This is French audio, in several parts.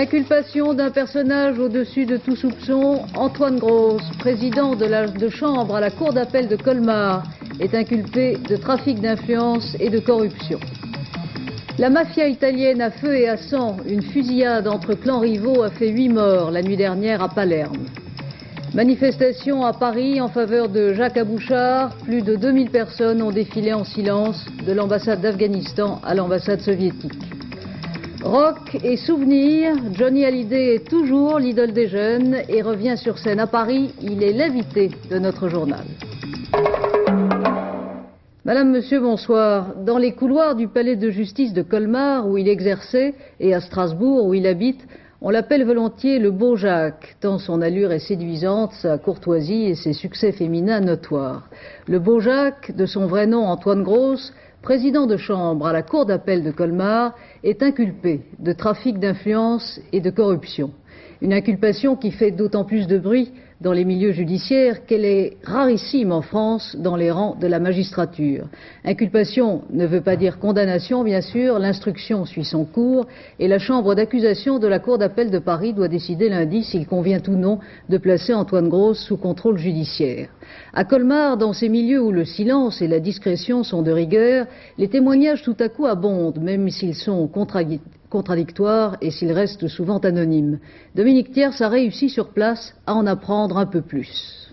L'inculpation d'un personnage au-dessus de tout soupçon, Antoine Gross, président de chambre à la Cour d'appel de Colmar, est inculpé de trafic d'influence et de corruption. La mafia italienne à feu et à sang, une fusillade entre clans rivaux a fait 8 morts la nuit dernière à Palerme. Manifestation à Paris en faveur de Jacques Abouchar, plus de 2000 personnes ont défilé en silence de l'ambassade d'Afghanistan à l'ambassade soviétique. Rock et souvenirs, Johnny Hallyday est toujours l'idole des jeunes et revient sur scène à Paris. Il est l'invité de notre journal. Madame, Monsieur, bonsoir. Dans les couloirs du palais de justice de Colmar, où il exerçait, et à Strasbourg, où il habite, on l'appelle volontiers le Beau Jacques, tant son allure est séduisante, sa courtoisie et ses succès féminins notoires. Le Beau Jacques, de son vrai nom Antoine Gross, président de chambre à la Cour d'appel de Colmar, est inculpé de trafic d'influence et de corruption. Une inculpation qui fait d'autant plus de bruit dans les milieux judiciaires qu'elle est rarissime en France dans les rangs de la magistrature. Inculpation ne veut pas dire condamnation, bien sûr, l'instruction suit son cours et la chambre d'accusation de la Cour d'appel de Paris doit décider lundi s'il convient ou non de placer Antoine Gross sous contrôle judiciaire. À Colmar, dans ces milieux où le silence et la discrétion sont de rigueur, les témoignages tout à coup abondent, même s'ils sont contradictoires et s'ils restent souvent anonymes. Dominique Thiers a réussi sur place à en apprendre un peu plus.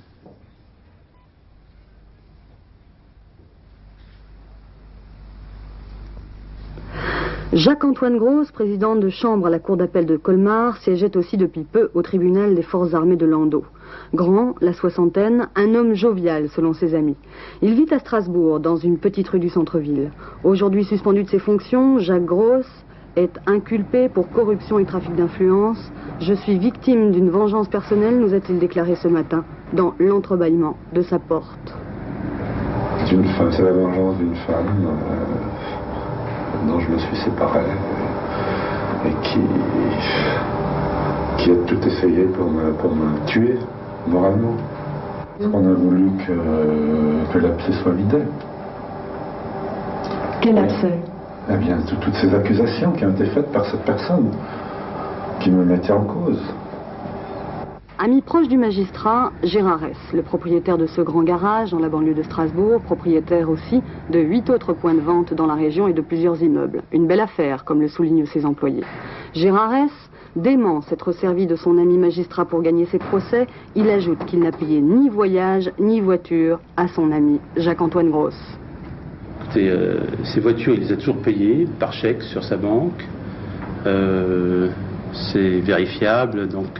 Jacques-Antoine Gross, président de chambre à la Cour d'appel de Colmar, siégeait aussi depuis peu au tribunal des forces armées de Landau. Grand, la soixantaine, un homme jovial selon ses amis. Il vit à Strasbourg, dans une petite rue du centre-ville. Aujourd'hui suspendu de ses fonctions, Jacques Gross est inculpé pour corruption et trafic d'influence. Je suis victime d'une vengeance personnelle, nous a-t-il déclaré ce matin, dans l'entrebâillement de sa porte. C'est la vengeance d'une femme dont je me suis séparé et qui a tout essayé pour me tuer moralement. Parce qu'on a voulu que l'abcès soit vidé. Quel abcès ? Eh bien, toutes ces accusations qui ont été faites par cette personne qui me mettait en cause. Ami proche du magistrat, Gérard Hess, le propriétaire de ce grand garage dans la banlieue de Strasbourg, propriétaire aussi de 8 autres points de vente dans la région et de plusieurs immeubles. Une belle affaire, comme le soulignent ses employés. Gérard Hess dément s'être servi de son ami magistrat pour gagner ses procès. Il ajoute qu'il n'a payé ni voyage ni voiture à son ami Jacques-Antoine Gross. Écoutez, ces voitures, il les a toujours payées par chèque sur sa banque. C'est vérifiable, donc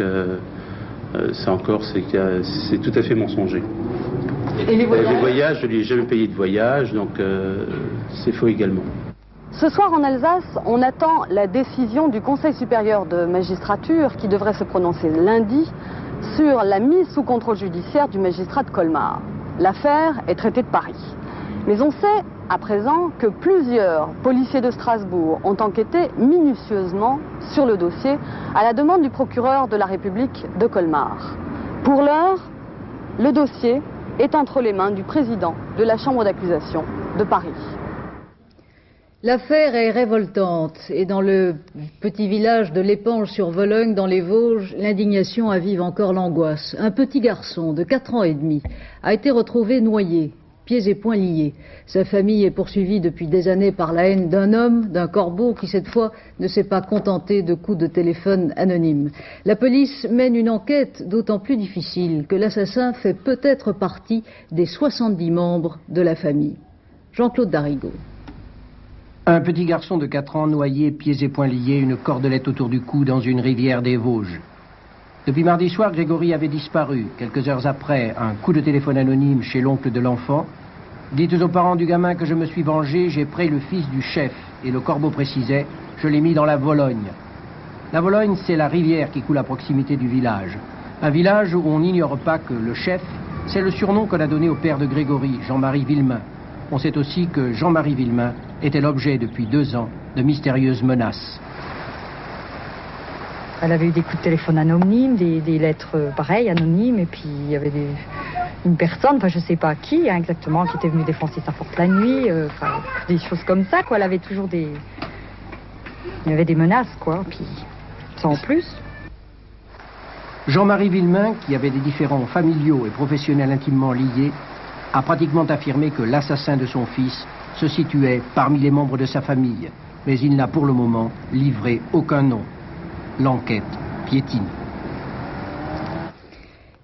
ça encore, c'est tout à fait mensonger. Et les voyages, je ne lui ai jamais payé de voyage, donc c'est faux également. Ce soir en Alsace, on attend la décision du Conseil supérieur de magistrature qui devrait se prononcer lundi sur la mise sous contrôle judiciaire du magistrat de Colmar. L'affaire est traitée de Paris. Mais on sait à présent que plusieurs policiers de Strasbourg ont enquêté minutieusement sur le dossier à la demande du procureur de la République de Colmar. Pour l'heure, le dossier est entre les mains du président de la chambre d'accusation de Paris. L'affaire est révoltante et dans le petit village de l'Épange sur Vologne, dans les Vosges, l'indignation avive encore l'angoisse. Un petit garçon de 4 ans et demi a été retrouvé noyé, pieds et poings liés. Sa famille est poursuivie depuis des années par la haine d'un homme, d'un corbeau qui cette fois ne s'est pas contenté de coups de téléphone anonymes. La police mène une enquête d'autant plus difficile que l'assassin fait peut-être partie des 70 membres de la famille. Jean-Claude Darigo. Un petit garçon de 4 ans noyé, pieds et poings liés, une cordelette autour du cou dans une rivière des Vosges. Depuis mardi soir, Grégory avait disparu. Quelques heures après, un coup de téléphone anonyme chez l'oncle de l'enfant. Dites aux parents du gamin que je me suis vengé, j'ai pris le fils du chef. Et le corbeau précisait, je l'ai mis dans la Vologne. La Vologne, c'est la rivière qui coule à proximité du village. Un village où on n'ignore pas que le chef, c'est le surnom qu'on a donné au père de Grégory, Jean-Marie Villemain. On sait aussi que Jean-Marie Villemain était l'objet depuis 2 ans de mystérieuses menaces. Elle avait eu des coups de téléphone anonymes, des lettres pareilles, anonymes, et puis il y avait une personne, enfin je sais pas qui exactement, qui était venue défoncer sa porte la nuit, des choses comme ça, quoi. Elle avait toujours il y avait des menaces, quoi. Puis sans plus. Jean-Marie Villemain, qui avait des différends familiaux et professionnels intimement liés, a pratiquement affirmé que l'assassin de son fils se situait parmi les membres de sa famille, mais il n'a pour le moment livré aucun nom. L'enquête piétine.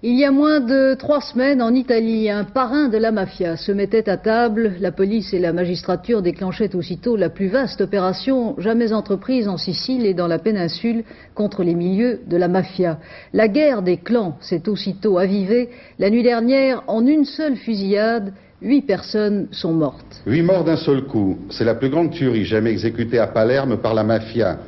Il y a moins de 3 semaines, en Italie, un parrain de la mafia se mettait à table. La police et la magistrature déclenchaient aussitôt la plus vaste opération jamais entreprise en Sicile et dans la péninsule contre les milieux de la mafia. La guerre des clans s'est aussitôt avivée. La nuit dernière, en une seule fusillade, 8 personnes sont mortes. 8 morts d'un seul coup. C'est la plus grande tuerie jamais exécutée à Palerme par la mafia.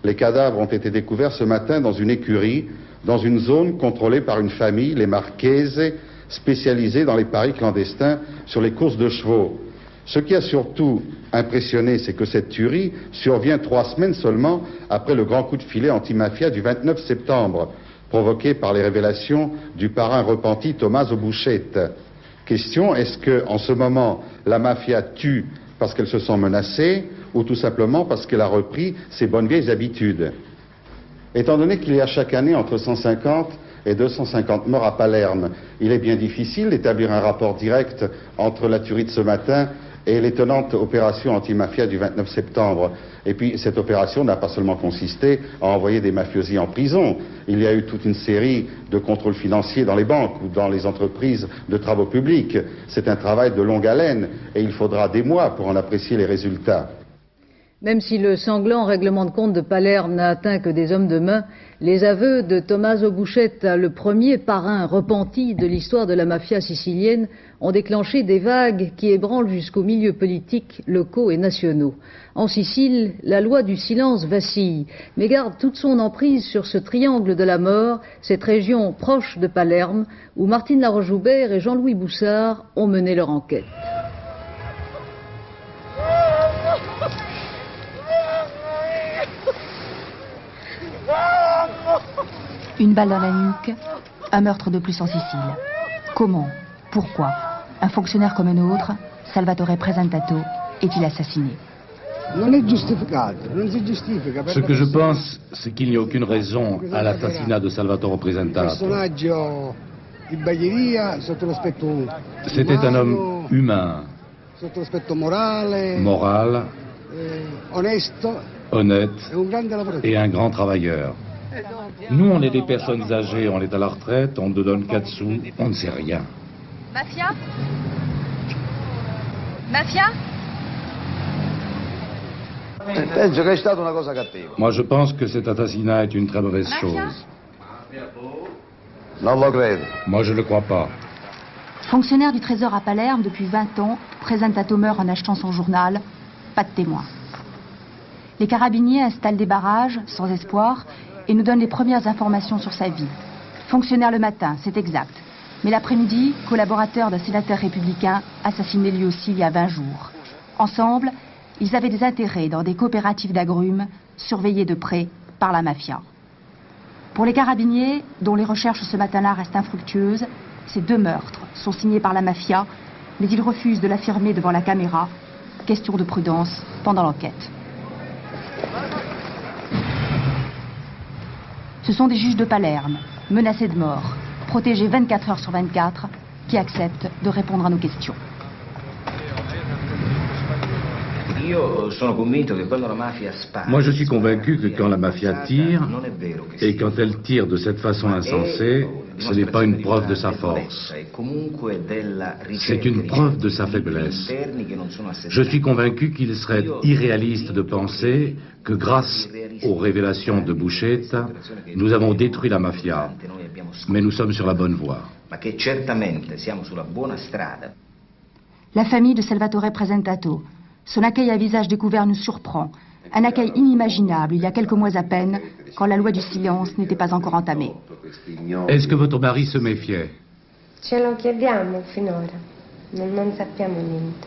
Les cadavres ont été découverts ce matin dans une écurie, dans une zone contrôlée par une famille, les Marchese, spécialisée dans les paris clandestins sur les courses de chevaux. Ce qui a surtout impressionné, c'est que cette tuerie survient 3 semaines seulement après le grand coup de filet anti-mafia du 29 septembre, provoqué par les révélations du parrain repenti Tommaso Buscetta. Question, est-ce que, en ce moment, la mafia tue parce qu'elle se sent menacée ou tout simplement parce qu'elle a repris ses bonnes vieilles habitudes? Étant donné qu'il y a chaque année entre 150 et 250 morts à Palerme, il est bien difficile d'établir un rapport direct entre la tuerie de ce matin et l'étonnante opération anti-mafia du 29 septembre. Et puis cette opération n'a pas seulement consisté à envoyer des mafiosi en prison. Il y a eu toute une série de contrôles financiers dans les banques ou dans les entreprises de travaux publics. C'est un travail de longue haleine et il faudra des mois pour en apprécier les résultats. Même si le sanglant règlement de compte de Palerme n'a atteint que des hommes de main, les aveux de Tommaso Buscetta, le premier parrain repenti de l'histoire de la mafia sicilienne, ont déclenché des vagues qui ébranlent jusqu'aux milieux politiques locaux et nationaux. En Sicile, la loi du silence vacille, mais garde toute son emprise sur ce triangle de la mort, cette région proche de Palerme, où Martine Laroche-Joubert et Jean-Louis Boussard ont mené leur enquête. Une balle dans la nuque, un meurtre de plus en Sicile. Comment? Pourquoi? Un fonctionnaire comme un autre, Salvatore Presentato, est-il assassiné? Ce que je pense, c'est qu'il n'y a aucune raison à l'assassinat de Salvatore Presentato. C'était un homme humain, moral, honnête et un grand travailleur. Nous, on est des personnes âgées, on est à la retraite, on ne donne 4 sous, on ne sait rien. Mafia? Mafia? Moi, je pense que cet assassinat est une très mauvaise chose. Moi, je ne le crois pas. Fonctionnaire du Trésor à Palerme depuis 20 ans, Presentato meurt en achetant son journal. Pas de témoin. Les carabiniers installent des barrages, sans espoir, et nous donnent les premières informations sur sa vie. Fonctionnaire le matin, c'est exact. Mais l'après-midi, collaborateur d'un sénateur républicain, assassiné lui aussi il y a 20 jours. Ensemble, ils avaient des intérêts dans des coopératives d'agrumes, surveillées de près par la mafia. Pour les carabiniers, dont les recherches ce matin-là restent infructueuses, ces 2 meurtres sont signés par la mafia, mais ils refusent de l'affirmer devant la caméra. Question de prudence pendant l'enquête. Ce sont des juges de Palerme, menacés de mort, protégés 24 heures sur 24, qui acceptent de répondre à nos questions. Moi, je suis convaincu que quand la mafia tire, et quand elle tire de cette façon insensée, ce n'est pas une preuve de sa force. C'est une preuve de sa faiblesse. Je suis convaincu qu'il serait irréaliste de penser que grâce aux révélations de Buscetta, nous avons détruit la mafia. Mais nous sommes sur la bonne voie. La famille de Salvatore Presentato. Son accueil à visage découvert nous surprend. Un accueil inimaginable il y a quelques mois à peine, quand la loi du silence n'était pas encore entamée. Est-ce que votre mari se méfiait? Ce lo chiediamo finora, non sappiamo niente.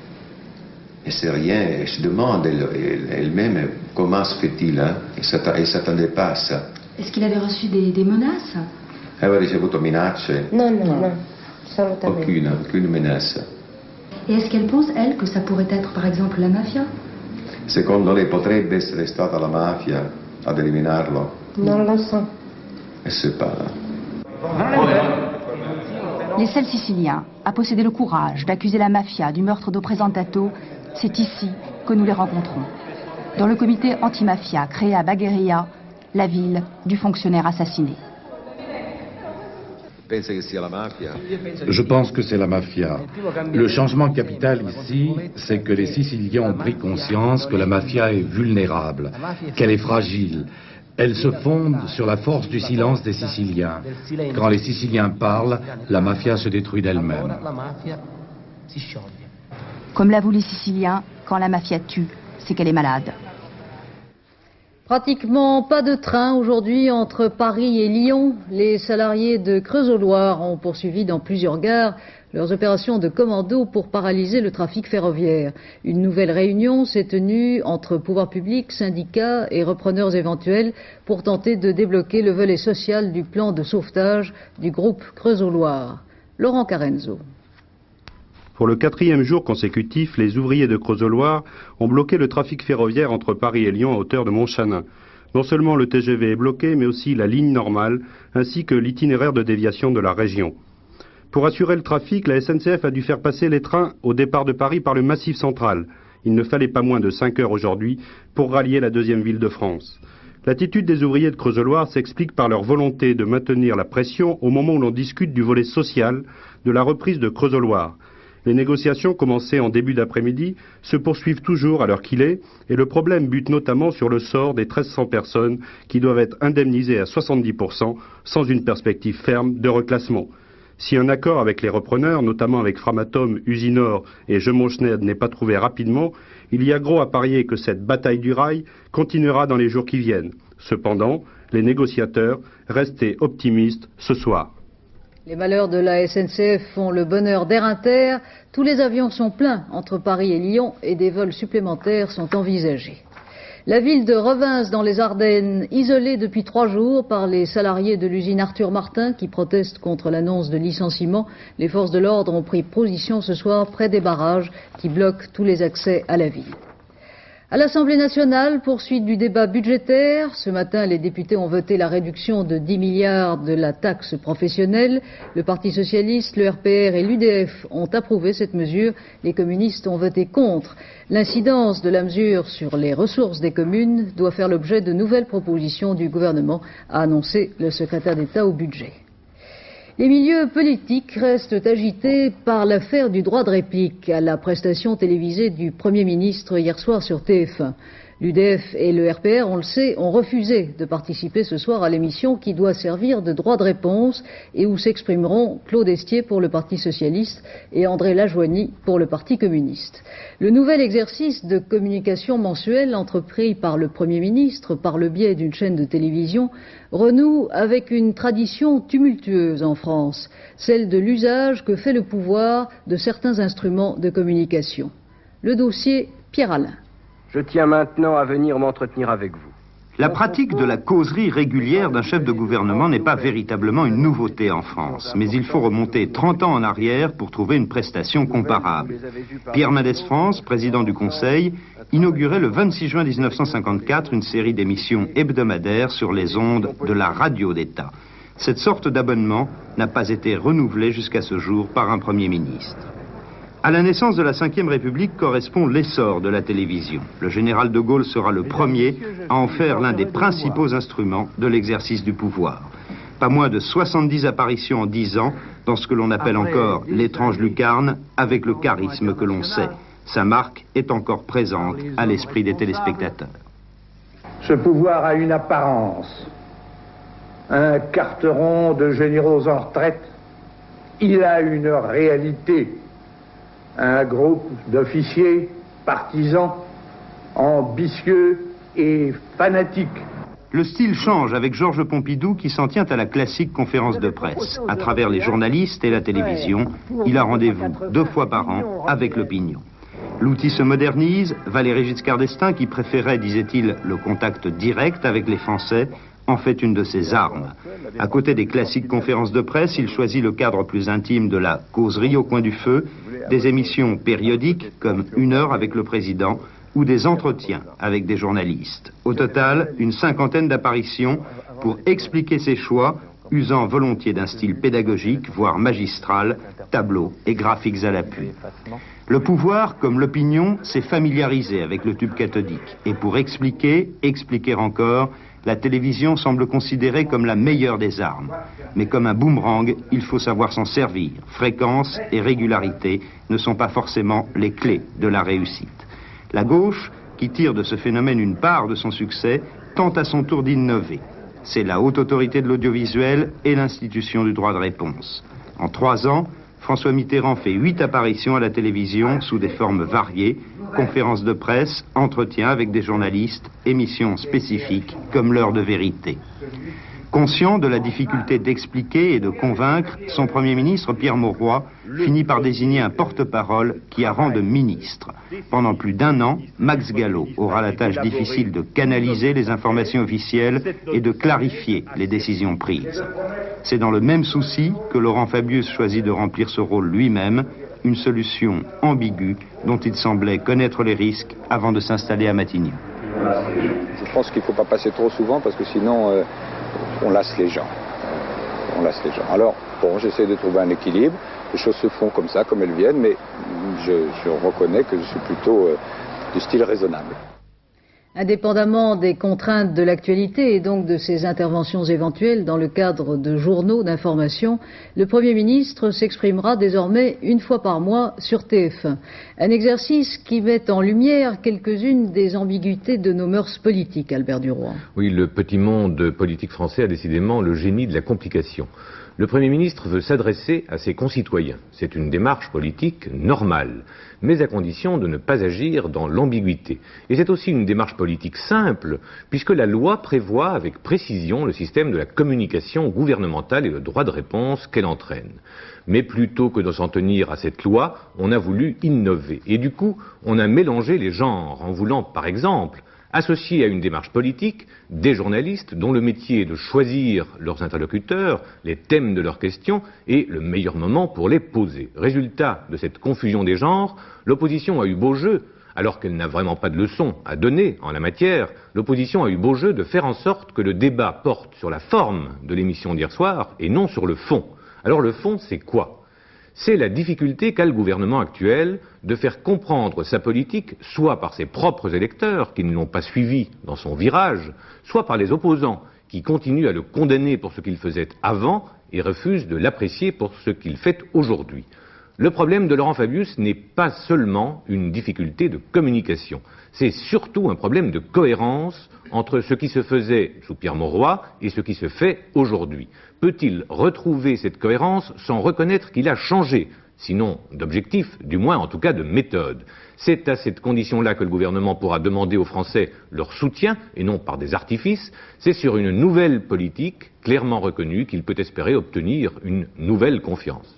Elle ne sait rien, elle se demande elle-même comment se fait-il, hein? Elle ne s'attendait pas à ça. Est-ce qu'il avait reçu des menaces? Elle avait ricevuto minacce? Non, assolutamente. Aucune menace. Et est-ce qu'elle pense, elle, que ça pourrait être, par exemple, la mafia? Secondo lei potrebbe essere stata la mafia ad eliminarlo? Non lo so. Et c'est pas... Les seuls Siciliens à posséder le courage d'accuser la mafia du meurtre d'O Presentato, c'est ici que nous les rencontrons. Dans le comité anti-mafia créé à Bagheria, la ville du fonctionnaire assassiné. Je pense que c'est la mafia. Le changement capital ici, c'est que les Siciliens ont pris conscience que la mafia est vulnérable, qu'elle est fragile. Elle se fonde sur la force du silence des Siciliens. Quand les Siciliens parlent, la mafia se détruit d'elle-même. Comme l'avouent les Siciliens, quand la mafia tue, c'est qu'elle est malade. Pratiquement pas de train aujourd'hui entre Paris et Lyon. Les salariés de Creusot-Loire ont poursuivi dans plusieurs gares leurs opérations de commando pour paralyser le trafic ferroviaire. Une nouvelle réunion s'est tenue entre pouvoirs publics, syndicats et repreneurs éventuels pour tenter de débloquer le volet social du plan de sauvetage du groupe Creusot-Loire. Laurent Carenzo. Pour le 4e jour consécutif, les ouvriers de Creusot-Loire ont bloqué le trafic ferroviaire entre Paris et Lyon à hauteur de Montchanin. Non seulement le TGV est bloqué, mais aussi la ligne normale, ainsi que l'itinéraire de déviation de la région. Pour assurer le trafic, la SNCF a dû faire passer les trains au départ de Paris par le Massif central. Il ne fallait pas moins de 5 heures aujourd'hui pour rallier la deuxième ville de France. L'attitude des ouvriers de Creusot-Loire s'explique par leur volonté de maintenir la pression au moment où l'on discute du volet social de la reprise de Creusot-Loire. Les négociations commencées en début d'après-midi se poursuivent toujours à l'heure qu'il est et le problème bute notamment sur le sort des 1300 personnes qui doivent être indemnisées à 70% sans une perspective ferme de reclassement. Si un accord avec les repreneurs, notamment avec Framatome, Usinor et Jeumont-Schneider n'est pas trouvé rapidement, il y a gros à parier que cette bataille du rail continuera dans les jours qui viennent. Cependant, les négociateurs restaient optimistes ce soir. Les malheurs de la SNCF font le bonheur d'Air Inter. Tous les avions sont pleins entre Paris et Lyon et des vols supplémentaires sont envisagés. La ville de Revins dans les Ardennes, isolée depuis 3 jours par les salariés de l'usine Arthur Martin qui protestent contre l'annonce de licenciement. Les forces de l'ordre ont pris position ce soir près des barrages qui bloquent tous les accès à la ville. À l'Assemblée nationale, poursuite du débat budgétaire. Ce matin, les députés ont voté la réduction de 10 milliards de la taxe professionnelle. Le Parti socialiste, le RPR et l'UDF ont approuvé cette mesure. Les communistes ont voté contre. L'incidence de la mesure sur les ressources des communes doit faire l'objet de nouvelles propositions du gouvernement, a annoncé le secrétaire d'État au budget. Les milieux politiques restent agités par l'affaire du droit de réplique à la prestation télévisée du Premier ministre hier soir sur TF1. L'UDF et le RPR, on le sait, ont refusé de participer ce soir à l'émission qui doit servir de droit de réponse et où s'exprimeront Claude Estier pour le Parti socialiste et André Lajoigny pour le Parti communiste. Le nouvel exercice de communication mensuelle entrepris par le Premier ministre par le biais d'une chaîne de télévision renoue avec une tradition tumultueuse en France, celle de l'usage que fait le pouvoir de certains instruments de communication. Le dossier Pierre Alain. Je tiens maintenant à venir m'entretenir avec vous. La pratique de la causerie régulière d'un chef de gouvernement n'est pas véritablement une nouveauté en France, mais il faut remonter 30 ans en arrière pour trouver une prestation comparable. Pierre Mendès France, président du Conseil, inaugurait le 26 juin 1954 une série d'émissions hebdomadaires sur les ondes de la radio d'État. Cette sorte d'abonnement n'a pas été renouvelée jusqu'à ce jour par un Premier ministre. À la naissance de la Ve République correspond l'essor de la télévision. Le général de Gaulle sera le premier à en faire l'un des principaux instruments de l'exercice du pouvoir. Pas moins de 70 apparitions en 10 ans dans ce que l'on appelle encore l'étrange lucarne, avec le charisme que l'on sait. Sa marque est encore présente à l'esprit des téléspectateurs. Ce pouvoir a une apparence, un carteron de généraux en retraite. Il a une réalité. Un groupe d'officiers partisans, ambitieux et fanatiques. Le style change avec Georges Pompidou qui s'en tient à la classique conférence de presse. À travers les journalistes et la télévision, il a rendez-vous 2 fois par an avec l'opinion. L'outil se modernise. Valéry Giscard d'Estaing, qui préférait, disait-il, le contact direct avec les Français, en fait une de ses armes. À côté des classiques conférences de presse, il choisit le cadre plus intime de la causerie au coin du feu, des émissions périodiques comme 1 heure avec le président, ou des entretiens avec des journalistes. Au total, une cinquantaine d'apparitions pour expliquer ses choix, usant volontiers d'un style pédagogique, voire magistral, tableaux et graphiques à l'appui. Le pouvoir, comme l'opinion, s'est familiarisé avec le tube cathodique. Et pour expliquer encore, la télévision semble considérée comme la meilleure des armes. Mais comme un boomerang, il faut savoir s'en servir. Fréquence et régularité ne sont pas forcément les clés de la réussite. La gauche, qui tire de ce phénomène une part de son succès, tente à son tour d'innover. C'est la haute autorité de l'audiovisuel et l'institution du droit de réponse. En 3 ans, François Mitterrand fait 8 apparitions à la télévision sous des formes variées, conférences de presse, entretiens avec des journalistes, émissions spécifiques comme l'heure de vérité. Conscient de la difficulté d'expliquer et de convaincre, son Premier ministre, Pierre Mauroy, finit par désigner un porte-parole qui a rang de ministre. Pendant plus d'1 an, Max Gallo aura la tâche difficile de canaliser les informations officielles et de clarifier les décisions prises. C'est dans le même souci que Laurent Fabius choisit de remplir ce rôle lui-même, une solution ambiguë dont il semblait connaître les risques avant de s'installer à Matignon. Je pense qu'il ne faut pas passer trop souvent parce que sinon on lasse les gens. Alors, bon, j'essaie de trouver un équilibre. Les choses se font comme ça, comme elles viennent, mais je reconnais que je suis plutôt du style raisonnable. Indépendamment des contraintes de l'actualité et donc de ses interventions éventuelles dans le cadre de journaux d'information, le Premier ministre s'exprimera désormais 1 fois par mois sur TF1. Un exercice qui met en lumière quelques-unes des ambiguïtés de nos mœurs politiques, Albert Duroy. Oui, le petit monde politique français a décidément le génie de la complication. Le Premier ministre veut s'adresser à ses concitoyens. C'est une démarche politique normale, mais à condition de ne pas agir dans l'ambiguïté. Et c'est aussi une démarche politique simple, puisque la loi prévoit avec précision le système de la communication gouvernementale et le droit de réponse qu'elle entraîne. Mais plutôt que de s'en tenir à cette loi, on a voulu innover. Et du coup, on a mélangé les genres en voulant, par exemple, associer à une démarche politique des journalistes dont le métier est de choisir leurs interlocuteurs, les thèmes de leurs questions et le meilleur moment pour les poser. Résultat de cette confusion des genres, l'opposition a eu beau jeu, alors qu'elle n'a vraiment pas de leçon à donner en la matière, l'opposition a eu beau jeu de faire en sorte que le débat porte sur la forme de l'émission d'hier soir et non sur le fond. Alors le fond, c'est quoi ? C'est la difficulté qu'a le gouvernement actuel de faire comprendre sa politique soit par ses propres électeurs qui ne l'ont pas suivi dans son virage, soit par les opposants qui continuent à le condamner pour ce qu'il faisait avant et refusent de l'apprécier pour ce qu'il fait aujourd'hui. Le problème de Laurent Fabius n'est pas seulement une difficulté de communication, c'est surtout un problème de cohérence entre ce qui se faisait sous Pierre Mauroy et ce qui se fait aujourd'hui. Peut-il retrouver cette cohérence sans reconnaître qu'il a changé, sinon d'objectif, du moins en tout cas de méthode? C'est à cette condition-là que le gouvernement pourra demander aux Français leur soutien, et non par des artifices. C'est sur une nouvelle politique, clairement reconnue, qu'il peut espérer obtenir une nouvelle confiance.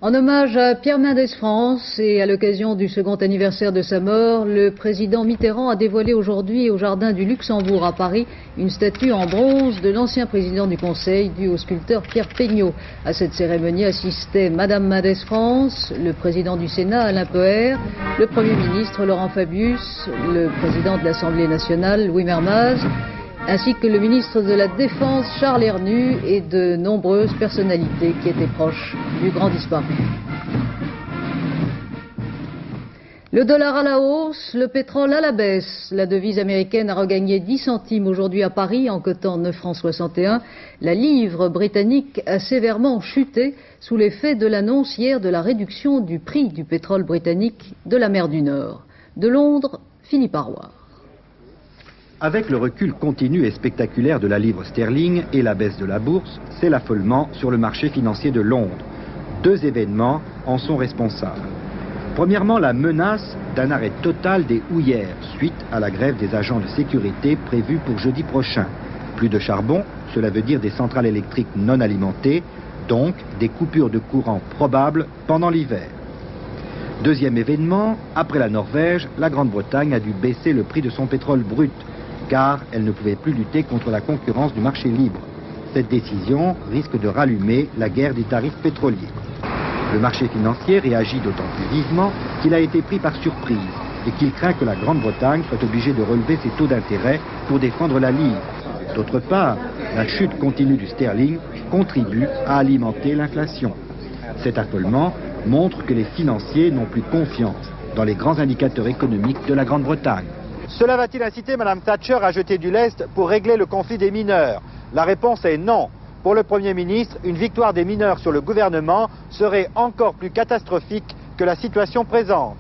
En hommage à Pierre Mendès France et à l'occasion du 2e anniversaire de sa mort, le président Mitterrand a dévoilé aujourd'hui au Jardin du Luxembourg à Paris une statue en bronze de l'ancien président du Conseil due au sculpteur Pierre Peignot. À cette cérémonie assistaient Madame Mendès France, le président du Sénat Alain Poher, le Premier ministre Laurent Fabius, le président de l'Assemblée nationale Louis Mermaz, ainsi que le ministre de la Défense Charles Hernu et de nombreuses personnalités qui étaient proches du grand disparu. Le dollar à la hausse, le pétrole à la baisse. La devise américaine a regagné 10 centimes aujourd'hui à Paris en cotant 9,61 francs. La livre britannique a sévèrement chuté sous l'effet de l'annonce hier de la réduction du prix du pétrole britannique de la mer du Nord. De Londres, Philippe Arroir. Avec le recul continu et spectaculaire de la livre sterling et la baisse de la bourse, c'est l'affolement sur le marché financier de Londres. 2 événements en sont responsables. Premièrement, la menace d'un arrêt total des houillères suite à la grève des agents de sécurité prévue pour jeudi prochain. Plus de charbon, cela veut dire des centrales électriques non alimentées, donc des coupures de courant probables pendant l'hiver. Deuxième événement, après la Norvège, la Grande-Bretagne a dû baisser le prix de son pétrole brut, car elle ne pouvait plus lutter contre la concurrence du marché libre. Cette décision risque de rallumer la guerre des tarifs pétroliers. Le marché financier réagit d'autant plus vivement qu'il a été pris par surprise. et qu'il craint que la Grande-Bretagne soit obligée de relever ses taux d'intérêt pour défendre la livre. D'autre part, la chute continue du sterling contribue à alimenter l'inflation. Cet affolement montre que les financiers n'ont plus confiance dans les grands indicateurs économiques de la Grande-Bretagne. Cela va-t-il inciter Mme Thatcher à jeter du lest pour régler le conflit des mineurs? La réponse est non. Pour le Premier ministre, une victoire des mineurs sur le gouvernement serait encore plus catastrophique que la situation présente.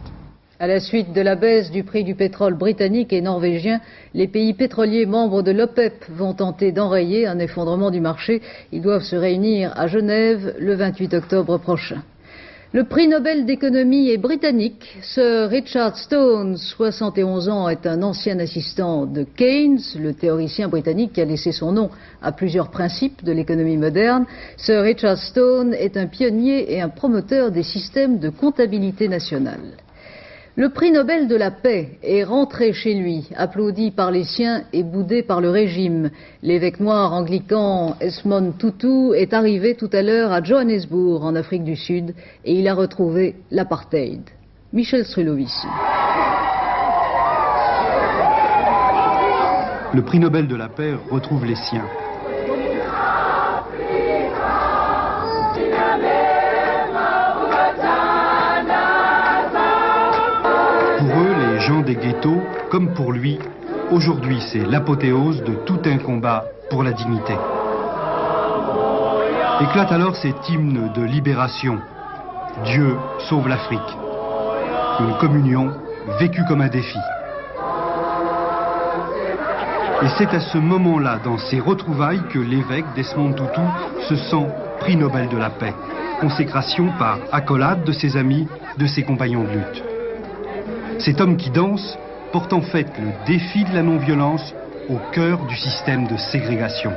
À la suite de la baisse du prix du pétrole britannique et norvégien, les pays pétroliers membres de l'OPEP vont tenter d'enrayer un effondrement du marché. Ils doivent se réunir à Genève le 28 octobre prochain. Le prix Nobel d'économie est britannique. Sir Richard Stone, 71 ans, est un ancien assistant de Keynes, le théoricien britannique qui a laissé son nom à plusieurs principes de l'économie moderne. Sir Richard Stone est un pionnier et un promoteur des systèmes de comptabilité nationale. Le prix Nobel de la paix est rentré chez lui, applaudi par les siens et boudé par le régime. L'évêque noir anglican Esmond Tutu est arrivé tout à l'heure à Johannesburg, en Afrique du Sud, et il a retrouvé l'apartheid. Michel Strulovici. Le prix Nobel de la paix retrouve les siens. Gens des ghettos, comme pour lui, aujourd'hui c'est l'apothéose de tout un combat pour la dignité. Éclate alors cet hymne de libération. Dieu sauve l'Afrique. Une communion vécue comme un défi. Et c'est à ce moment-là, dans ces retrouvailles, que l'évêque Desmond Tutu se sent prix Nobel de la paix. Consécration par accolade de ses amis, de ses compagnons de lutte. Cet homme qui danse porte en fait le défi de la non-violence au cœur du système de ségrégation.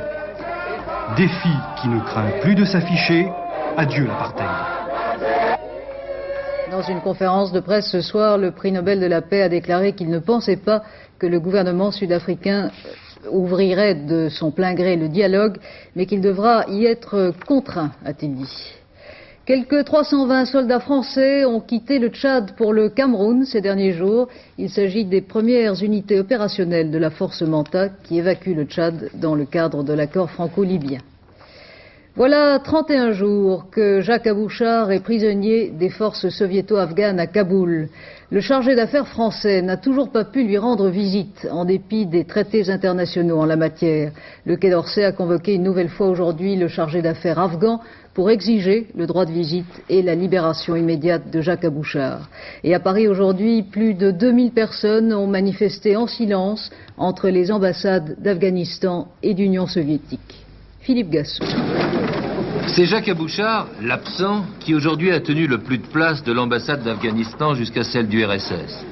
Défi qui ne craint plus de s'afficher. Adieu l'apartheid. Dans une conférence de presse ce soir, le prix Nobel de la paix a déclaré qu'il ne pensait pas que le gouvernement sud-africain ouvrirait de son plein gré le dialogue, mais qu'il devra y être contraint, a-t-il dit. Quelques 320 soldats français ont quitté le Tchad pour le Cameroun ces derniers jours. Il s'agit des premières unités opérationnelles de la force Manta qui évacue le Tchad dans le cadre de l'accord franco-libyen. Voilà 31 jours que Jacques Abouchar est prisonnier des forces soviéto-afghanes à Kaboul. Le chargé d'affaires français n'a toujours pas pu lui rendre visite, en dépit des traités internationaux en la matière. Le Quai d'Orsay a convoqué une nouvelle fois aujourd'hui le chargé d'affaires afghan pour exiger le droit de visite et la libération immédiate de Jacques Abouchar. Et à Paris aujourd'hui, plus de 2000 personnes ont manifesté en silence entre les ambassades d'Afghanistan et d'Union soviétique. Philippe Gassou. C'est Jacques Abouchar, l'absent, qui aujourd'hui a tenu le plus de place de l'ambassade d'Afghanistan jusqu'à celle du RSS.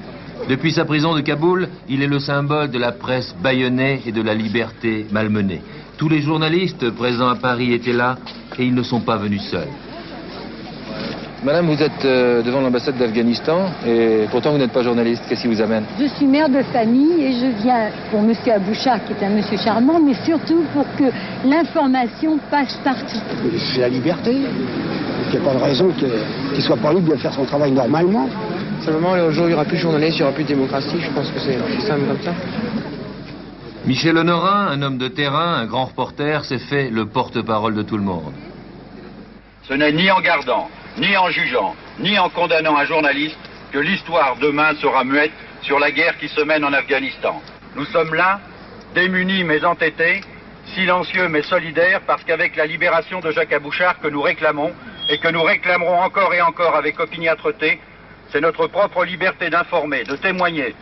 Depuis sa prison de Kaboul, il est le symbole de la presse bâillonnée et de la liberté malmenée. Tous les journalistes présents à Paris étaient là et ils ne sont pas venus seuls. Madame, vous êtes devant l'ambassade d'Afghanistan et pourtant vous n'êtes pas journaliste. Qu'est-ce qui vous amène? Je suis mère de famille et je viens pour monsieur Abouchar, qui est un monsieur charmant, mais surtout pour que l'information passe partout. C'est la liberté. Il n'y a pas de raison qu'il ne soit pas libre de faire son travail normalement. Simplement, le jour où il n'y aura plus de journalistes, il n'y aura plus de démocratie. Je pense que c'est simple comme ça. Michel Honorat, un homme de terrain, un grand reporter, s'est fait le porte-parole de tout le monde. Ce n'est ni en gardant, ni en jugeant, ni en condamnant un journaliste que l'histoire demain sera muette sur la guerre qui se mène en Afghanistan. Nous sommes là, démunis mais entêtés, silencieux mais solidaires, parce qu'avec la libération de Jacques Abouchar que nous réclamons, et que nous réclamerons encore et encore avec opiniâtreté, c'est notre propre liberté d'informer, de témoigner,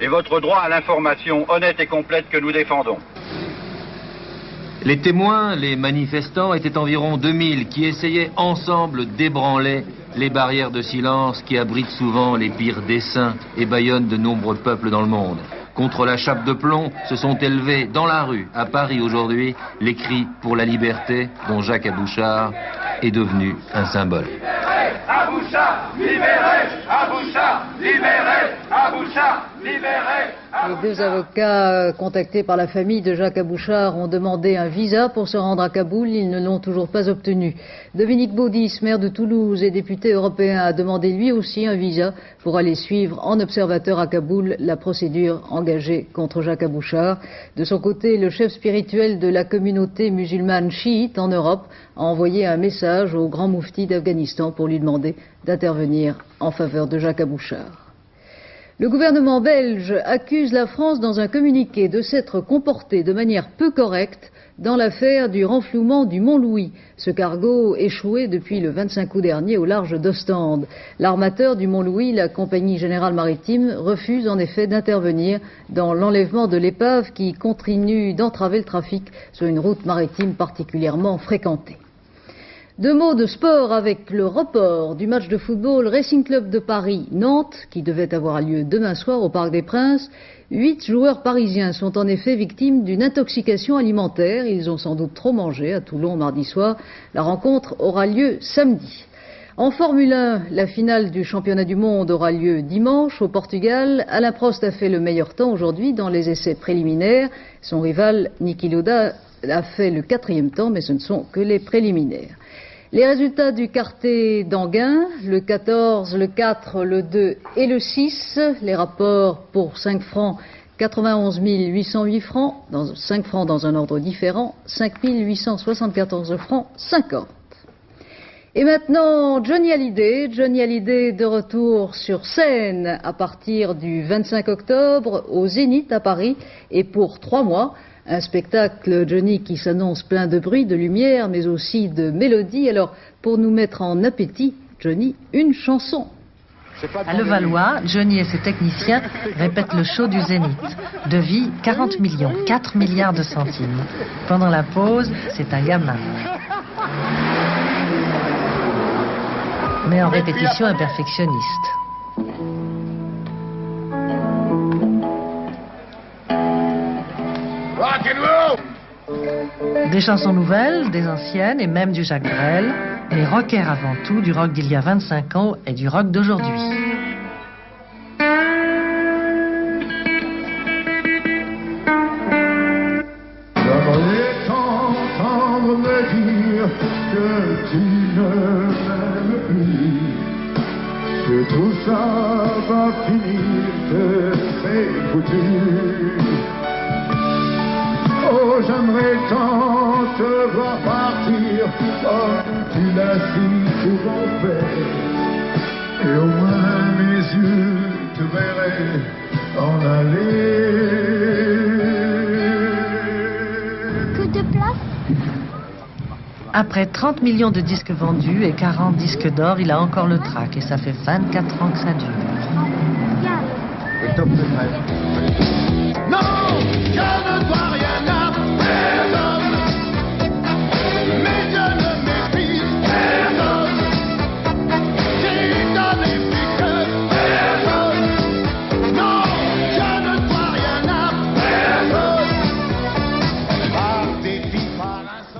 et votre droit à l'information honnête et complète que nous défendons. Les témoins, les manifestants, étaient environ 2000 qui essayaient ensemble d'ébranler les barrières de silence qui abritent souvent les pires desseins et bâillonnent de nombreux peuples dans le monde. Contre la chape de plomb se sont élevés dans la rue, à Paris aujourd'hui, les cris pour la liberté dont Jacques Abouchar est devenu un symbole. Abouchar, libéré! Abouchar, libéré! Abouchar, libéré! Les deux avocats contactés par la famille de Jacques Abouchar ont demandé un visa pour se rendre à Kaboul. Ils ne l'ont toujours pas obtenu. Dominique Baudis, maire de Toulouse et député européen, a demandé lui aussi un visa pour aller suivre en observateur à Kaboul la procédure engagée contre Jacques Abouchar. De son côté, le chef spirituel de la communauté musulmane chiite en Europe a envoyé un message au grand moufti d'Afghanistan pour lui demander d'intervenir en faveur de Jacques Abouchar. Le gouvernement belge accuse la France dans un communiqué de s'être comportée de manière peu correcte dans l'affaire du renflouement du Mont-Louis, ce cargo échoué depuis le 25 août dernier au large d'Ostende. L'armateur du Mont-Louis, la Compagnie Générale Maritime, refuse en effet d'intervenir dans l'enlèvement de l'épave qui continue d'entraver le trafic sur une route maritime particulièrement fréquentée. Deux mots de sport avec le report du match de football Racing Club de Paris-Nantes, qui devait avoir lieu demain soir au Parc des Princes. 8 joueurs parisiens sont en effet victimes d'une intoxication alimentaire. Ils ont sans doute trop mangé à Toulon mardi soir. La rencontre aura lieu samedi. En Formule 1, la finale du championnat du monde aura lieu dimanche au Portugal. Alain Prost a fait le meilleur temps aujourd'hui dans les essais préliminaires. Son rival Niki Lauda a fait le 4e temps, mais ce ne sont que les préliminaires. Les résultats du quartet d'Anguin, le 14, le 4, le 2 et le 6. Les rapports pour 5 francs, 91 808 francs, 5 francs dans un ordre différent, 5 874 francs 50. Et maintenant, Johnny Hallyday de retour sur scène à partir du 25 octobre au Zénith à Paris et pour 3 mois. Un spectacle, Johnny, qui s'annonce plein de bruit, de lumière, mais aussi de mélodie. Alors, pour nous mettre en appétit, Johnny, une chanson. À Levallois, Johnny et ses techniciens répètent le show du Zénith. Devis 40 millions, 4 milliards de centimes. Pendant la pause, c'est un gamin. Mais en répétition, un perfectionniste. Des chansons nouvelles, des anciennes et même du Jacques Brel, mais rockers avant tout, du rock d'il y a 25 ans et du rock d'aujourd'hui. J'aimerais t'entendre me dire que tu ne m'aimes plus, que tout ça va finir, que c'est foutu. Oh, j'aimerais tant te voir partir, comme tu l'as si souvent fait. Et au moins mes yeux te verraient en aller. Que de place. Après 30 millions de disques vendus et 40 disques d'or, il a encore le trac et ça fait 24 ans que ça dure. Et top de près. Non, je ne dois rien.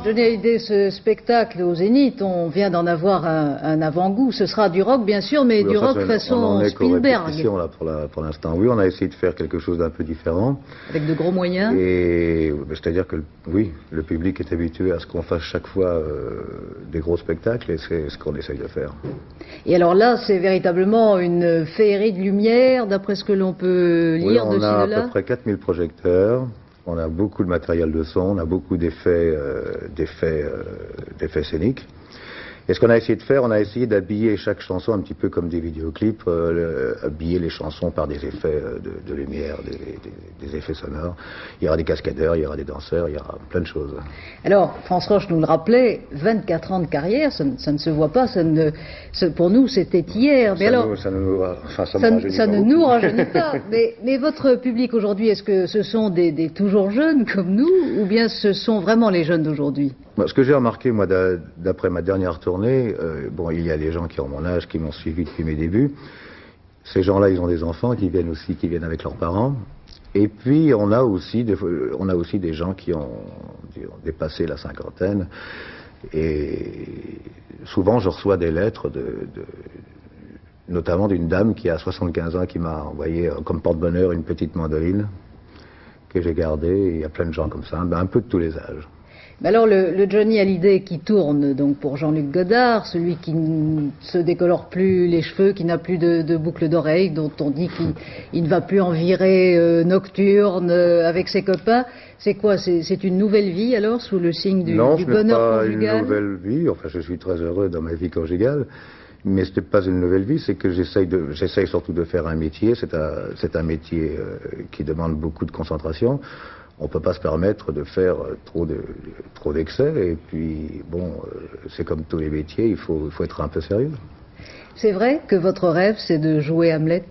Johnny Hallyday, ce spectacle au Zénith, on vient d'en avoir un avant-goût. Ce sera du rock, bien sûr, mais oui, du rock façon Spielberg. Là, pour l'instant, oui, on a essayé de faire quelque chose d'un peu différent. Avec de gros moyens. Et c'est-à-dire que, oui, le public est habitué à ce qu'on fasse chaque fois des gros spectacles, et c'est ce qu'on essaye de faire. Et alors là, c'est véritablement une féerie de lumière, d'après ce que l'on peut lire de ci, de là. On a à peu près 4000 projecteurs. On a beaucoup de matériel de son, on a beaucoup d'effets scéniques. Et ce qu'on a essayé de faire, on a essayé d'habiller chaque chanson un petit peu comme des vidéoclips, habiller les chansons par des effets de lumière, des effets sonores. Il y aura des cascadeurs, il y aura des danseurs, il y aura plein de choses. Alors, France Roche nous le rappelait, 24 ans de carrière, ça ne se voit pas, pour nous c'était hier. Mais ça ne nous rajeunit pas. Mais votre public aujourd'hui, est-ce que ce sont des toujours jeunes comme nous, ou bien ce sont vraiment les jeunes d'aujourd'hui ? Ce que j'ai remarqué, moi, d'après ma dernière tournée, il y a des gens qui ont mon âge, qui m'ont suivi depuis mes débuts. Ces gens-là, ils ont des enfants qui viennent avec leurs parents. Et puis, on a aussi des gens qui ont dépassé la cinquantaine. Et souvent, je reçois des lettres notamment d'une dame qui a 75 ans qui m'a envoyé comme porte-bonheur une petite mandoline que j'ai gardée. Et il y a plein de gens comme ça, un peu de tous les âges. Mais alors le Johnny Hallyday qui tourne donc pour Jean-Luc Godard, celui qui ne se décolore plus les cheveux, qui n'a plus de boucles d'oreilles, dont on dit qu'il ne va plus en virée nocturne avec ses copains, c'est quoi? C'est une nouvelle vie alors, sous le signe du bonheur conjugal? Non, ce n'est pas une nouvelle vie, enfin je suis très heureux dans ma vie conjugale, mais ce n'est pas une nouvelle vie, c'est que j'essaye surtout de faire un métier, c'est un métier qui demande beaucoup de concentration. On ne peut pas se permettre de faire trop d'excès, et puis, bon, c'est comme tous les métiers, il faut être un peu sérieux. C'est vrai que votre rêve, c'est de jouer Hamlet?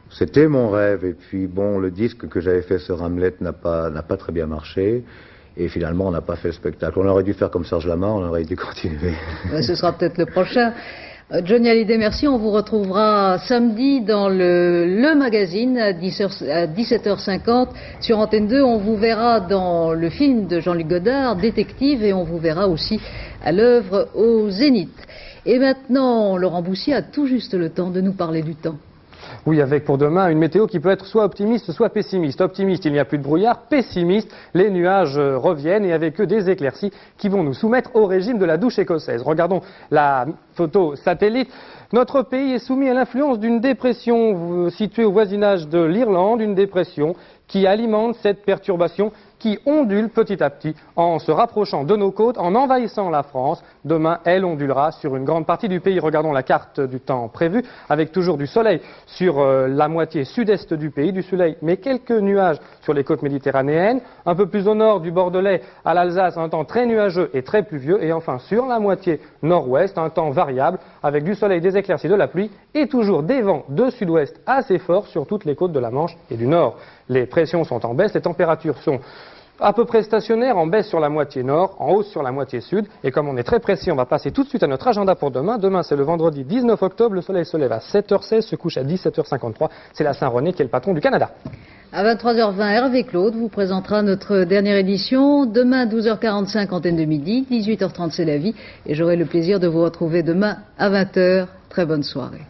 C'était mon rêve, et puis, bon, le disque que j'avais fait sur Hamlet n'a pas très bien marché, et finalement, on n'a pas fait le spectacle. On aurait dû faire comme Serge Lama, on aurait dû continuer. Ce sera peut-être le prochain. Johnny Hallyday, merci. On vous retrouvera samedi dans le magazine à 17h50 sur Antenne 2. On vous verra dans le film de Jean-Luc Godard, Détective, et on vous verra aussi à l'œuvre au Zénith. Et maintenant, Laurent Boussier a tout juste le temps de nous parler du temps. Oui, avec pour demain une météo qui peut être soit optimiste, soit pessimiste. Optimiste, il n'y a plus de brouillard. Pessimiste, les nuages reviennent et avec eux des éclaircies qui vont nous soumettre au régime de la douche écossaise. Regardons la photo satellite. Notre pays est soumis à l'influence d'une dépression située au voisinage de l'Irlande, une dépression qui alimente cette perturbation qui ondule petit à petit en se rapprochant de nos côtes, en envahissant la France. Demain, elle ondulera sur une grande partie du pays. Regardons la carte du temps prévu, avec toujours du soleil sur la moitié sud-est du pays, du soleil, mais quelques nuages sur les côtes méditerranéennes. Un peu plus au nord du Bordelais à l'Alsace, un temps très nuageux et très pluvieux. Et enfin, sur la moitié nord-ouest, un temps variable, avec du soleil, des éclaircies, de la pluie, et toujours des vents de sud-ouest assez forts sur toutes les côtes de la Manche et du Nord. Les pressions sont en baisse, les températures sont à peu près stationnaires, en baisse sur la moitié nord, en hausse sur la moitié sud. Et comme on est très précis, on va passer tout de suite à notre agenda pour demain. Demain, c'est le vendredi 19 octobre. Le soleil se lève à 7h16, se couche à 17h53. C'est la Saint-René qui est le patron du Canada. À 23h20, Hervé Claude vous présentera notre dernière édition. Demain, 12h45, antenne de midi. 18h30, c'est la vie. Et j'aurai le plaisir de vous retrouver demain à 20h. Très bonne soirée.